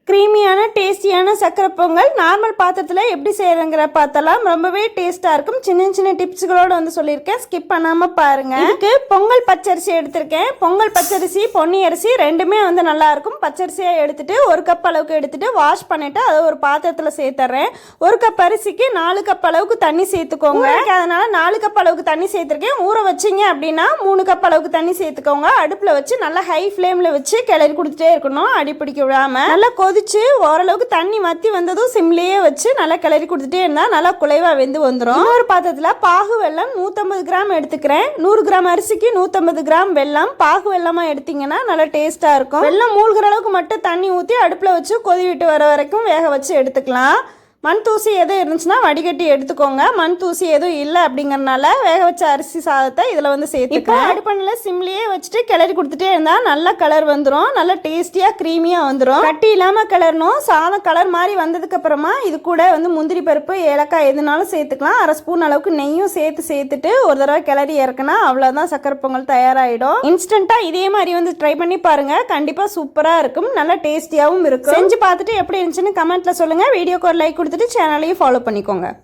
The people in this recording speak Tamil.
க்ரீமியான டேஸ்டியான சக்கரை பொங்கல் நார்மல் பாத்திரத்தில் எப்படி செய்யறங்கிற பார்த்தலாம். ரொம்பவே டேஸ்ட்டாக இருக்கும். சின்ன சின்ன டிப்ஸுகளோடு வந்து சொல்லியிருக்கேன், ஸ்கிப் பண்ணாமல் பாருங்கள். இதுக்கு பொங்கல் பச்சரிசி எடுத்திருக்கேன். பொங்கல் பச்சரிசி பொன்னி அரிசி ரெண்டுமே வந்து நல்லாயிருக்கும். பச்சரிசியாக எடுத்துகிட்டு 1 கப் அளவுக்கு எடுத்துகிட்டு வாஷ் பண்ணிவிட்டு அதை ஒரு பாத்திரத்தில் சேர்த்துறேன். 1 கப் அரிசிக்கு 4 கப் அளவுக்கு தண்ணி சேர்த்துக்கோங்க. அதனால் 4 கப் அளவுக்கு தண்ணி சேர்த்துருக்கேன். ஊற வச்சிங்க அப்படின்னா 3 கப் அளவுக்கு தண்ணி சேர்த்துக்கோங்க. அடுப்பில் வச்சு நல்லா ஹை ஃப்ளேமில் வச்சு கிளறி கொடுத்துட்டே இருக்கணும், அடி பிடிக்க விடாமல். நல்லா கொதிச்சு ஓரளவுக்கு தண்ணி வத்தி வந்ததும் சிம்லேயே வச்சு நல்லா கிளறி கொடுத்துட்டே இருந்தால் நல்லா குலைவாக வெந்து வந்துடும். இன்னொரு பாத்திரத்தில் பாகு வெல்லம் 150 கிராம் எடுத்துக்கிறேன். 100 கிராம் அரிசிக்கு 150 கிராம் வெல்லம். பாகு வெல்லமாக எடுத்தீங்கன்னா நல்லா டேஸ்ட்டாக இருக்கும். வெல்லம் மூழ்கிற அளவுக்கு மட்டும் தண்ணி ஊற்றி அடுப்பில் வச்சு கொதி விட்டு வர வரைக்கும் வேக வச்சு எடுத்துக்கலாம். மண் தூசி எதுவும் இருந்துச்சுன்னா வடிகட்டி எடுத்துக்கோங்க. மண் தூசி எதுவும் இல்லை அப்படிங்கறனால வேக வச்ச அரிசி சாதத்தை இதில் வந்து சேர்த்துக்கலாம். அடுப்பண்ணில் சிம்லேயே வச்சுட்டு கிளறி கொடுத்துட்டே இருந்தால் நல்லா கலர் வந்துடும். நல்லா டேஸ்டியாக க்ரீமியாக வந்துடும். கட்டி இல்லாமல் கிளறணும். சாதம் கலர் மாதிரி வந்ததுக்கு அப்புறமா இது கூட வந்து முந்திரி பருப்பு ஏலக்காய் எதுனாலும் சேர்த்துக்கலாம். 1/2 ஸ்பூன் அளவுக்கு நெய்யும் சேர்த்துட்டு ஒரு தடவை கிளறி இறக்குனா அவ்வளோதான் சக்கரை பொங்கல் தயாராகிடும். இன்ஸ்டண்ட்டாக இதே மாதிரி வந்து ட்ரை பண்ணி பாருங்கள். கண்டிப்பாக சூப்பராக இருக்கும், நல்லா டேஸ்டியாகவும் இருக்கும். செஞ்சு பார்த்துட்டு எப்படி இருந்துச்சுன்னு கமெண்ட்டில் சொல்லுங்கள். வீடியோக்கு ஒரு லைக் கொடுத்துட்டு சேனலையும் ஃபாலோ பண்ணிக்கோங்க.